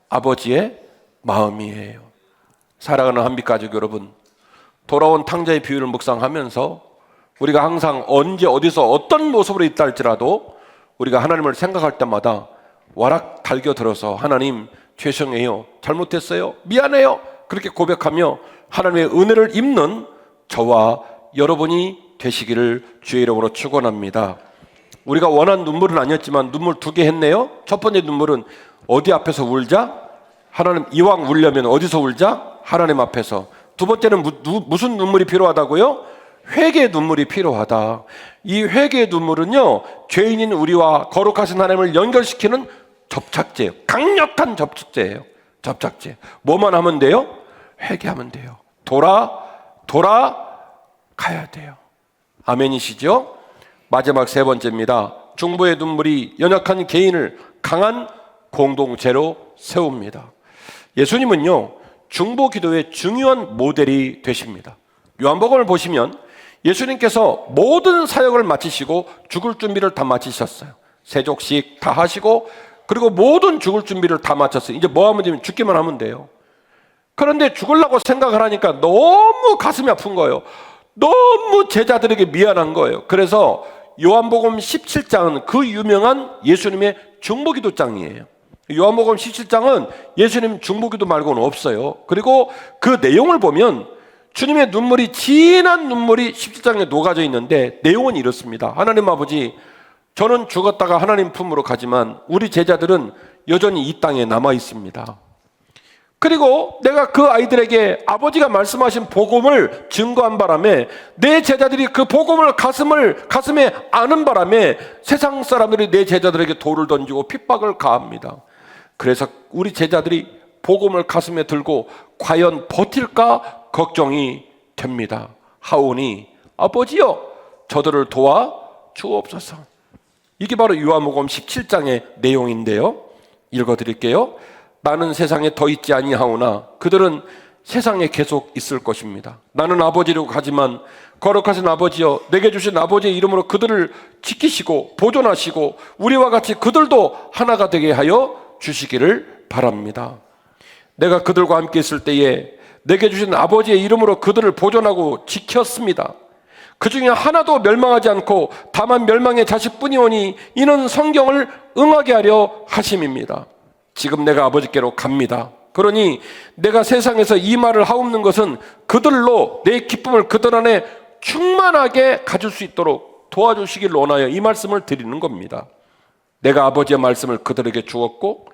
아버지의 마음이에요. 사랑하는 한빛가족 여러분, 돌아온 탕자의 비유를 묵상하면서 우리가 항상 언제 어디서 어떤 모습으로 있다 할지라도 우리가 하나님을 생각할 때마다 와락 달겨들어서 하나님 죄송해요, 잘못했어요, 미안해요 그렇게 고백하며 하나님의 은혜를 입는 저와 여러분이 되시기를 주의 이름으로 축원합니다. 우리가 원한 눈물은 아니었지만 눈물 2개 했네요. 첫 번째 눈물은 어디 앞에서 울자? 하나님, 이왕 울려면 어디서 울자? 하나님 앞에서. 두 번째는 무슨 눈물이 필요하다고요? 회개의 눈물이 필요하다. 이 회개의 눈물은요, 죄인인 우리와 거룩하신 하나님을 연결시키는 접착제예요. 강력한 접착제예요. 접착제. 뭐만 하면 돼요? 회개하면 돼요. 돌아가야 돼요. 아멘이시죠? 마지막 3번째입니다. 중보의 눈물이 연약한 개인을 강한 공동체로 세웁니다. 예수님은요, 중보 기도의 중요한 모델이 되십니다. 요한복음을 보시면 예수님께서 모든 사역을 마치시고 죽을 준비를 다 마치셨어요. 세족식 다 하시고 그리고 모든 죽을 준비를 다 마쳤어요. 이제 뭐 하면 되면 죽기만 하면 돼요. 그런데 죽으려고 생각을 하니까 너무 가슴이 아픈 거예요. 너무 제자들에게 미안한 거예요. 그래서 요한복음 17장은 그 유명한 예수님의 중보기도장이에요. 요한복음 17장은 예수님 중보기도 말고는 없어요. 그리고 그 내용을 보면 주님의 눈물이, 진한 눈물이 17장에 녹아져 있는데 내용은 이렇습니다. 하나님 아버지, 저는 죽었다가 하나님 품으로 가지만 우리 제자들은 여전히 이 땅에 남아 있습니다. 그리고 내가 그 아이들에게 아버지가 말씀하신 복음을 증거한 바람에 내 제자들이 그 복음을 가슴에 아는 바람에 세상 사람들이 내 제자들에게 돌을 던지고 핍박을 가합니다. 그래서 우리 제자들이 복음을 가슴에 들고 과연 버틸까 걱정이 됩니다. 하오니 아버지여, 저들을 도와 주옵소서. 이게 바로 요한복음 17장의 내용인데요. 읽어드릴게요. 나는 세상에 더 있지 아니하오나 그들은 세상에 계속 있을 것입니다. 나는 아버지로 가지만 거룩하신 아버지여, 내게 주신 아버지의 이름으로 그들을 지키시고 보존하시고 우리와 같이 그들도 하나가 되게 하여 주시기를 바랍니다. 내가 그들과 함께 있을 때에 내게 주신 아버지의 이름으로 그들을 보존하고 지켰습니다. 그 중에 하나도 멸망하지 않고 다만 멸망의 자식뿐이오니 이는 성경을 응하게 하려 하심입니다. 지금 내가 아버지께로 갑니다. 그러니 내가 세상에서 이 말을 하옵는 것은 그들로 내 기쁨을 그들 안에 충만하게 가질 수 있도록 도와주시길 원하여 이 말씀을 드리는 겁니다. 내가 아버지의 말씀을 그들에게 주었고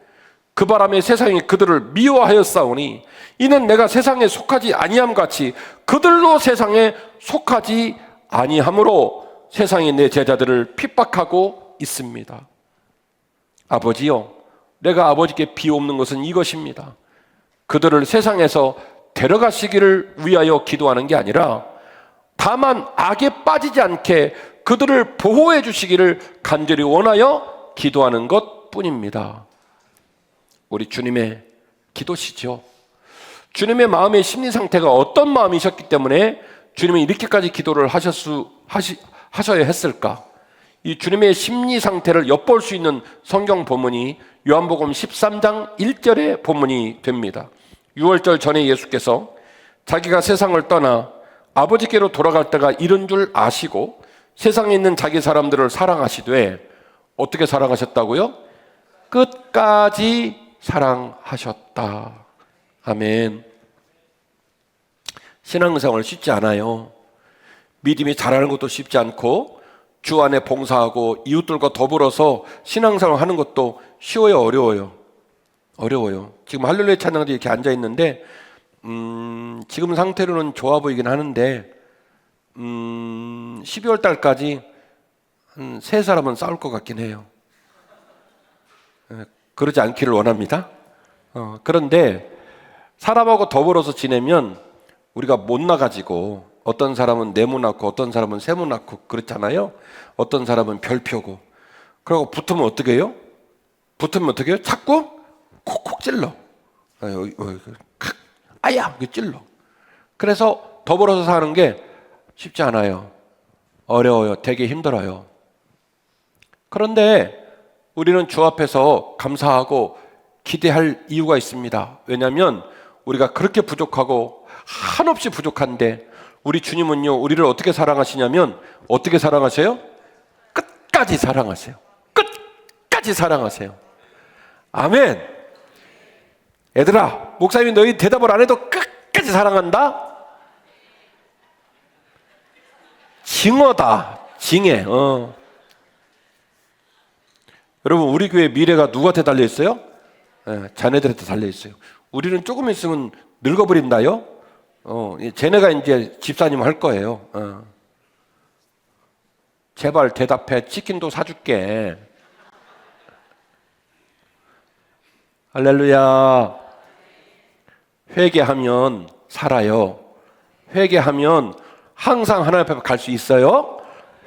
그 바람에 세상이 그들을 미워하였사오니 이는 내가 세상에 속하지 아니함 같이 그들로 세상에 속하지 아니함으로 세상이 내 제자들을 핍박하고 있습니다. 아버지요, 내가 아버지께 비옵는 것은 이것입니다. 그들을 세상에서 데려가시기를 위하여 기도하는 게 아니라 다만 악에 빠지지 않게 그들을 보호해 주시기를 간절히 원하여 기도하는 것뿐입니다. 우리 주님의 기도시죠. 주님의 마음의 심리 상태가 어떤 마음이셨기 때문에 주님이 이렇게까지 기도를 하셔야 했을까? 이 주님의 심리 상태를 엿볼 수 있는 성경 본문이 요한복음 13장 1절의 본문이 됩니다. 유월절 전에 예수께서 자기가 세상을 떠나 아버지께로 돌아갈 때가 이른 줄 아시고 세상에 있는 자기 사람들을 사랑하시되 어떻게 사랑하셨다고요? 끝까지 사랑하셨다. 아멘. 신앙생활 쉽지 않아요. 믿음이 자라는 것도 쉽지 않고 주 안에 봉사하고 이웃들과 더불어서 신앙생활 하는 것도 쉬워요, 어려워요? 어려워요. 지금 할렐루야 찬양들이 이렇게 앉아 있는데 지금 상태로는 좋아 보이긴 하는데 12월 달까지 한 3사람은 싸울 것 같긴 해요. 그러지 않기를 원합니다. 그런데 사람하고 더불어서 지내면 우리가 못 나가지고 어떤 사람은 네모나고 어떤 사람은 세모나고 그렇잖아요. 어떤 사람은 별표고. 그러고 붙으면 어떻게 해요? 붙으면 어떻게 해요? 자꾸 콕콕 찔러. 아야! 찔러. 그래서 더불어서 사는 게 쉽지 않아요. 어려워요. 되게 힘들어요. 그런데 우리는 주 앞에서 감사하고 기대할 이유가 있습니다. 왜냐하면 우리가 그렇게 부족하고 한없이 부족한데 우리 주님은요, 우리를 어떻게 사랑하시냐면 어떻게 사랑하세요? 끝까지 사랑하세요. 끝까지 사랑하세요. 아멘. 얘들아, 목사님이 너희 대답을 안 해도 끝까지 사랑한다? 징어다. 징해. 여러분, 우리 교회 미래가 누구한테 달려있어요? 자네들한테 달려있어요. 우리는 조금 있으면 늙어버린다요? 쟤네가 이제 집사님 할 거예요. 제발 대답해. 치킨도 사줄게. 할렐루야. 회개하면 살아요. 회개하면 항상 하나님 앞에 갈 수 있어요.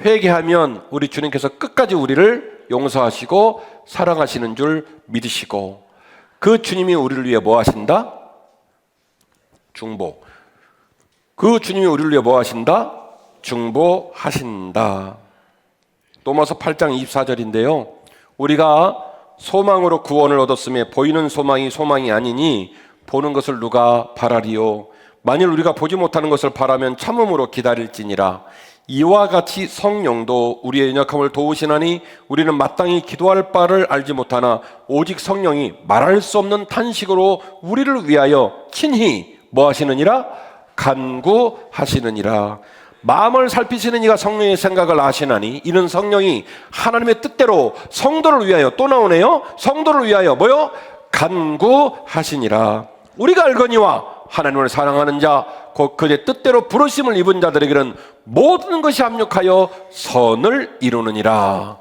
회개하면 우리 주님께서 끝까지 우리를 용서하시고 사랑하시는 줄 믿으시고 그 주님이 우리를 위해 뭐 하신다? 중보. 그 주님이 우리를 위해 뭐 하신다? 중보하신다. 로마서 8장 24절인데요. 우리가 소망으로 구원을 얻었음에 보이는 소망이 아니니 보는 것을 누가 바라리요. 만일 우리가 보지 못하는 것을 바라면 참음으로 기다릴지니라. 이와 같이 성령도 우리의 연약함을 도우시나니 우리는 마땅히 기도할 바를 알지 못하나 오직 성령이 말할 수 없는 탄식으로 우리를 위하여 친히 뭐 하시느니라? 간구하시느니라. 마음을 살피시는 이가 성령의 생각을 아시나니 이는 성령이 하나님의 뜻대로 성도를 위하여 또 나오네요. 성도를 위하여 뭐요? 간구하시니라. 우리가 알거니와 하나님을 사랑하는 자 곧 그의 뜻대로 부르심을 입은 자들에게는 모든 것이 합력하여 선을 이루느니라.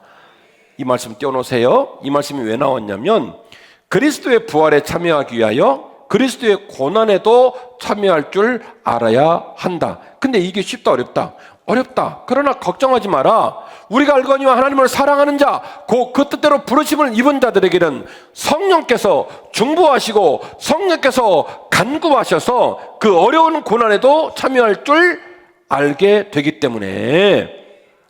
이 말씀 띄워놓으세요. 이 말씀이 왜 나왔냐면 그리스도의 부활에 참여하기 위하여 그리스도의 고난에도 참여할 줄 알아야 한다. 근데 이게 쉽다 어렵다? 어렵다. 그러나 걱정하지 마라. 우리가 알거니와 하나님을 사랑하는 자 곧 그 뜻대로 부르심을 입은 자들에게는 성령께서 중보하시고 성령께서 간구하셔서 그 어려운 고난에도 참여할 줄 알게 되기 때문에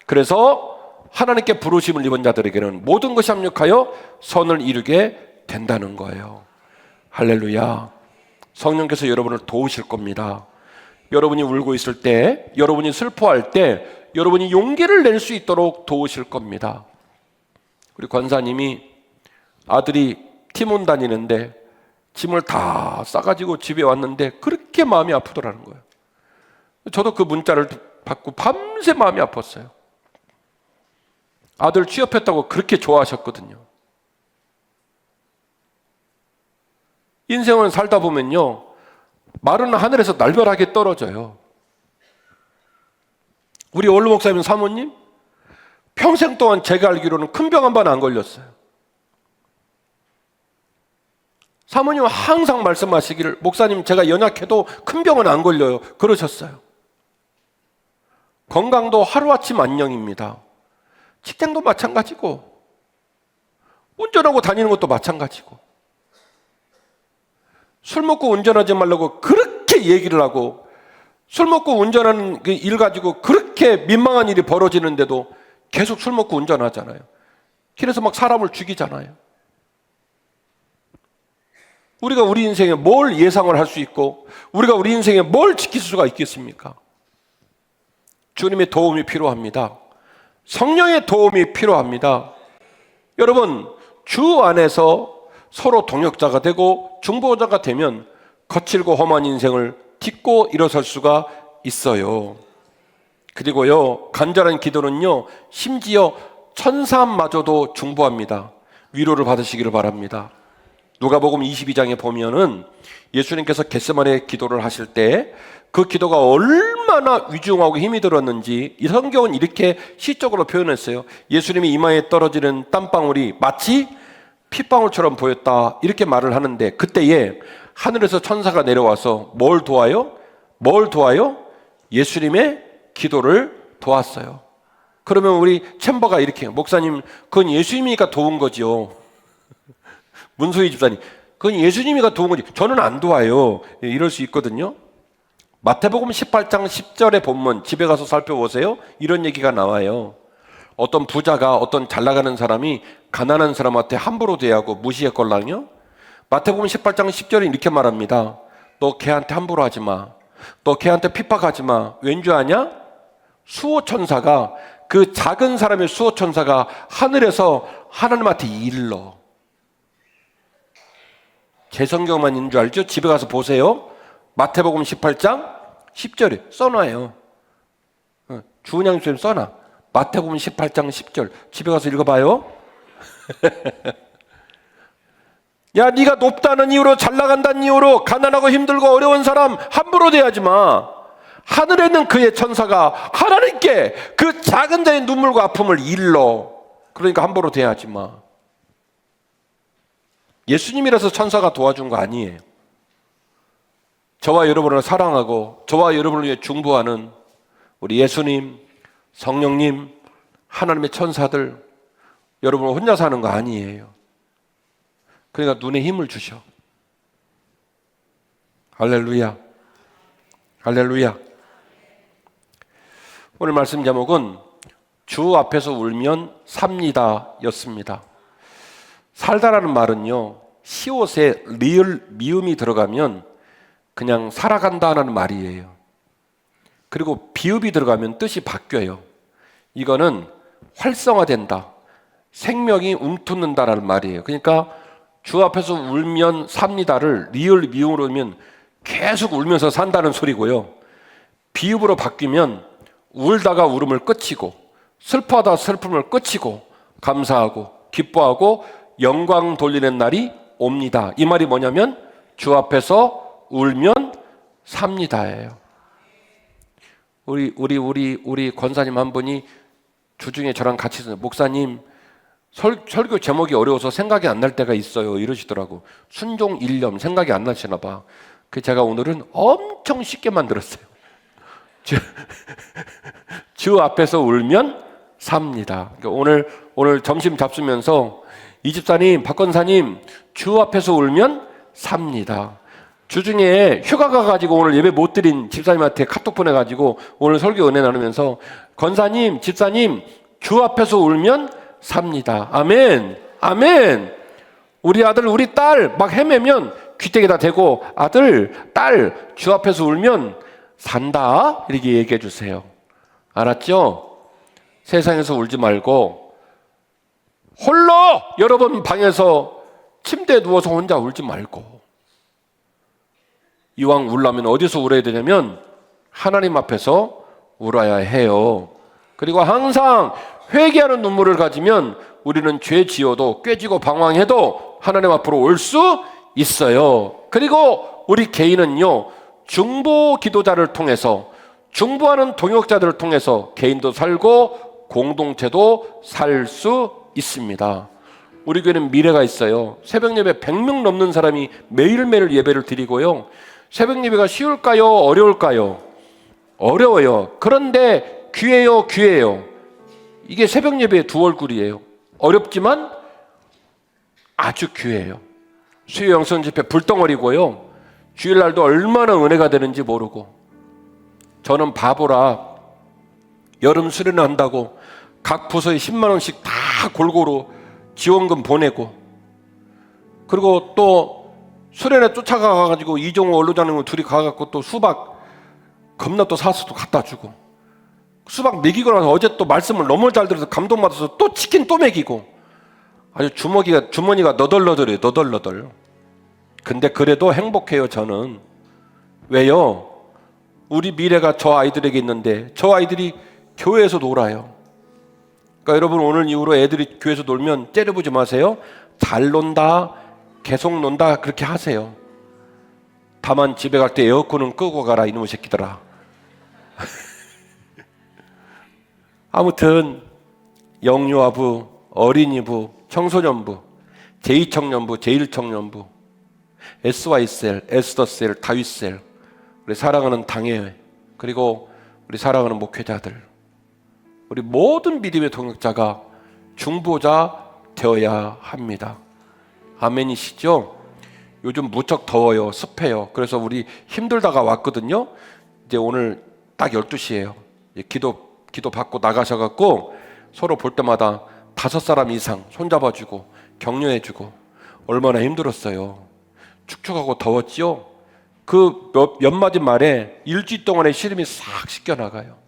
그래서 하나님께 부르심을 입은 자들에게는 모든 것이 합력하여 선을 이루게 된다는 거예요. 할렐루야. 성령께서 여러분을 도우실 겁니다. 여러분이 울고 있을 때, 여러분이 슬퍼할 때 여러분이 용기를 낼 수 있도록 도우실 겁니다. 우리 권사님이 아들이 팀원 다니는데 짐을 다 싸가지고 집에 왔는데 그렇게 마음이 아프더라는 거예요. 저도 그 문자를 받고 밤새 마음이 아팠어요. 아들 취업했다고 그렇게 좋아하셨거든요. 인생을 살다 보면요, 말은 하늘에서 날벼락에 떨어져요. 우리 원로 목사님 사모님 평생 동안 제가 알기로는 큰 병 한 번 안 걸렸어요. 사모님은 항상 말씀하시기를, 목사님 제가 연약해도 큰 병은 안 걸려요, 그러셨어요. 건강도 하루아침 안녕입니다. 직장도 마찬가지고 운전하고 다니는 것도 마찬가지고, 술 먹고 운전하지 말라고 그렇게 얘기를 하고, 술 먹고 운전하는 일 가지고 그렇게 민망한 일이 벌어지는데도 계속 술 먹고 운전하잖아요. 길에서 막 사람을 죽이잖아요. 우리가 우리 인생에 뭘 예상을 할 수 있고, 우리가 우리 인생에 뭘 지킬 수가 있겠습니까? 주님의 도움이 필요합니다. 성령의 도움이 필요합니다. 여러분, 주 안에서 서로 동역자가 되고 중보자가 되면 거칠고 험한 인생을 딛고 일어설 수가 있어요. 그리고요, 간절한 기도는요, 심지어 천사마저도 중보합니다. 위로를 받으시기를 바랍니다. 누가복음 22장에 보면은 예수님께서 겟세마네 기도를 하실 때 그 기도가 얼마나 위중하고 힘이 들었는지 이 성경은 이렇게 시적으로 표현했어요. 예수님이 이마에 떨어지는 땀방울이 마치 핏방울처럼 보였다, 이렇게 말을 하는데, 그때에 하늘에서 천사가 내려와서 뭘 도와요? 뭘 도와요? 예수님의 기도를 도왔어요. 그러면 우리 챔버가 이렇게, 목사님 그건 예수님이니까 도운 거죠. 문소희 집사님, 그건 예수님이가 도운 거지 저는 안 도와요, 이럴 수 있거든요. 마태복음 18장 10절의 본문 집에 가서 살펴보세요. 이런 얘기가 나와요. 어떤 부자가, 어떤 잘 나가는 사람이 가난한 사람한테 함부로 대하고 무시했걸랑요. 마태복음 18장 10절에 이렇게 말합니다. 너 걔한테 함부로 하지 마. 너 걔한테 핍박하지 마. 왠지 아냐? 수호천사가, 그 작은 사람의 수호천사가 하늘에서 하나님한테 일러. 제 성경만 있는 줄 알죠? 집에 가서 보세요. 마태복음 18장 10절에 써놔요. 주은양 선생님 써놔. 마태복음 18장 10절 집에 가서 읽어봐요. 야, 네가 높다는 이유로, 잘 나간다는 이유로 가난하고 힘들고 어려운 사람 함부로 대하지 마. 하늘에 있는 그의 천사가 하나님께 그 작은 자의 눈물과 아픔을 일러. 그러니까 함부로 대하지 마. 예수님이라서 천사가 도와준 거 아니에요. 저와 여러분을 사랑하고 저와 여러분을 위해 중보하는 우리 예수님, 성령님, 하나님의 천사들, 여러분은 혼자 사는 거 아니에요. 그러니까 눈에 힘을 주셔. 할렐루야, 할렐루야. 오늘 말씀 제목은 주 앞에서 울면 삽니다 였습니다. 살다라는 말은요, 시옷에 리을 미음이 들어가면 그냥 살아간다는 말이에요. 그리고 비읍이 들어가면 뜻이 바뀌어요. 이거는 활성화된다, 생명이 움트는다라는 말이에요. 그러니까 주 앞에서 울면 삽니다를 리을 미음으로 하면 계속 울면서 산다는 소리고요. 비읍으로 바뀌면 울다가 울음을 끝이고, 슬퍼하다 슬픔을 끝이고, 감사하고 기뻐하고 영광 돌리는 날이 옵니다. 이 말이 뭐냐면 주 앞에서 울면 삽니다예요. 우리 권사님 한 분이 주중에 저랑 같이 있어요. 목사님, 설교 제목이 어려워서 생각이 안 날 때가 있어요, 이러시더라고. 순종 일념 생각이 안 나시나 봐. 그래서 제가 오늘은 엄청 쉽게 만들었어요. 주 앞에서 울면 삽니다. 그러니까 오늘 점심 잡수면서 이 집사님, 박 권사님, 주 앞에서 울면 삽니다. 주중에 휴가 가가지고 오늘 예배 못 드린 집사님한테 카톡 보내가지고 오늘 설교 은혜 나누면서, 권사님, 집사님, 주 앞에서 울면 삽니다. 아멘, 아멘. 우리 아들, 우리 딸 막 헤매면 귀때기다 대고, 아들, 딸, 주 앞에서 울면 산다 이렇게 얘기해 주세요. 알았죠? 세상에서 울지 말고 홀로 여러분 방에서 침대에 누워서 혼자 울지 말고, 이왕 울라면 어디서 울어야 되냐면 하나님 앞에서 울어야 해요. 그리고 항상 회개하는 눈물을 가지면 우리는 죄 지어도 꾀지고 방황해도 하나님 앞으로 올 수 있어요. 그리고 우리 개인은요, 중보 기도자를 통해서, 중보하는 동역자들을 통해서 개인도 살고 공동체도 살 수 있습니다. 우리 교회는 미래가 있어요. 새벽 예배 100명 넘는 사람이 매일매일 예배를 드리고요. 새벽 예배가 쉬울까요? 어려울까요? 어려워요. 그런데 귀해요, 귀해요. 이게 새벽 예배의 두 얼굴이에요. 어렵지만 아주 귀해요. 수요 영성 집회 불덩어리고요. 주일날도 얼마나 은혜가 되는지 모르고, 저는 바보라 여름 수련회 한다고 각 부서에 10만 원씩 다 골고루 지원금 보내고, 그리고 또 수련회 쫓아가가지고 이종호 원로장님과 둘이 가갖고 또 수박 겁나 또 사서 또 갖다 주고, 수박 먹이고 나서 어제 또 말씀을 너무 잘 들어서 감동받아서 또 치킨 또 먹이고, 아주 주머니가 너덜너덜해요. 너덜너덜. 근데 그래도 행복해요. 저는. 왜요? 우리 미래가 저 아이들에게 있는데 저 아이들이 교회에서 놀아요. 그러니까 여러분, 오늘 이후로 애들이 교회에서 놀면 째려보지 마세요. 잘 논다, 계속 논다 그렇게 하세요. 다만 집에 갈 때 에어컨은 끄고 가라, 이놈의 새끼들아. 아무튼 영유아부, 어린이부, 청소년부, 제2청년부, 제1청년부, SY셀, 에스더셀, 다윗셀, 우리 사랑하는 당회회, 그리고 우리 사랑하는 목회자들, 우리 모든 믿음의 동역자가 중보자 되어야 합니다. 아멘이시죠? 요즘 무척 더워요. 습해요. 그래서 우리 힘들다가 왔거든요. 이제 오늘 딱 12시예요. 기도 받고 나가셔갖고 서로 볼 때마다 5사람 이상 손잡아주고 격려해주고, 얼마나 힘들었어요. 축축하고 더웠지요. 그 몇 마디 말에 일주일 동안의 시름이 싹 씻겨나가요.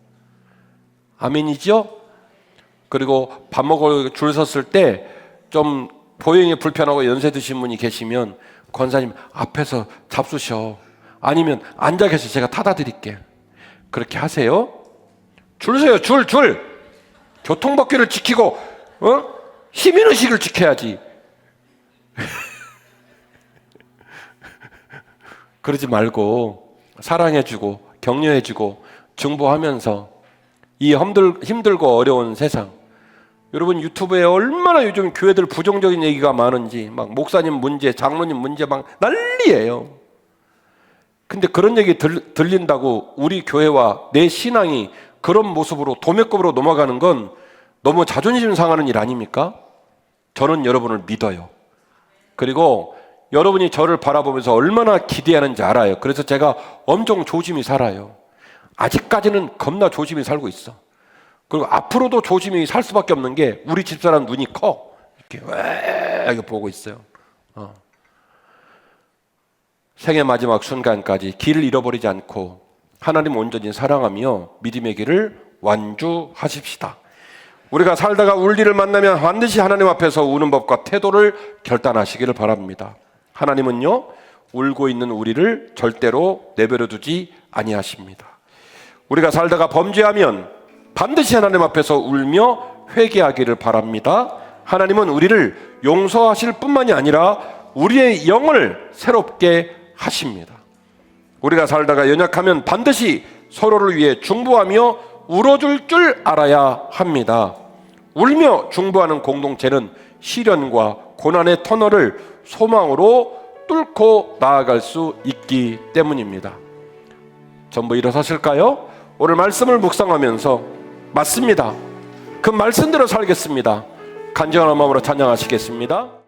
아멘이죠? 그리고 밥 먹을 줄 섰을 때 좀 보행이 불편하고 연세 드신 분이 계시면 권사님 앞에서 잡수셔, 아니면 앉아 계셔서 제가 타다 드릴게, 그렇게 하세요. 줄 서요. 줄. 교통법규를 지키고 시민의식을 지켜야지. 그러지 말고 사랑해주고 격려해주고 중보하면서 이 힘들고 어려운 세상, 여러분 유튜브에 얼마나 요즘 교회들 부정적인 얘기가 많은지, 막 목사님 문제, 장로님 문제 막 난리예요. 근데 그런 얘기 들린다고 우리 교회와 내 신앙이 그런 모습으로 도매급으로 넘어가는 건 너무 자존심 상하는 일 아닙니까? 저는 여러분을 믿어요. 그리고 여러분이 저를 바라보면서 얼마나 기대하는지 알아요. 그래서 제가 엄청 조심히 살아요. 아직까지는 겁나 조심히 살고 있어. 그리고 앞으로도 조심히 살 수밖에 없는 게, 우리 집사람 눈이 커. 이렇게 왜 보고 있어요. 생애 마지막 순간까지 길을 잃어버리지 않고 하나님 온전히 사랑하며 믿음의 길을 완주하십시다. 우리가 살다가 울 일을 만나면 반드시 하나님 앞에서 우는 법과 태도를 결단하시기를 바랍니다. 하나님은요, 울고 있는 우리를 절대로 내버려 두지 아니하십니다. 우리가 살다가 범죄하면 반드시 하나님 앞에서 울며 회개하기를 바랍니다. 하나님은 우리를 용서하실 뿐만이 아니라 우리의 영을 새롭게 하십니다. 우리가 살다가 연약하면 반드시 서로를 위해 중보하며 울어줄 줄 알아야 합니다. 울며 중보하는 공동체는 시련과 고난의 터널을 소망으로 뚫고 나아갈 수 있기 때문입니다. 전부 일어서실까요? 오늘 말씀을 묵상하면서 맞습니다, 그 말씀대로 살겠습니다, 간절한 마음으로 찬양하시겠습니다.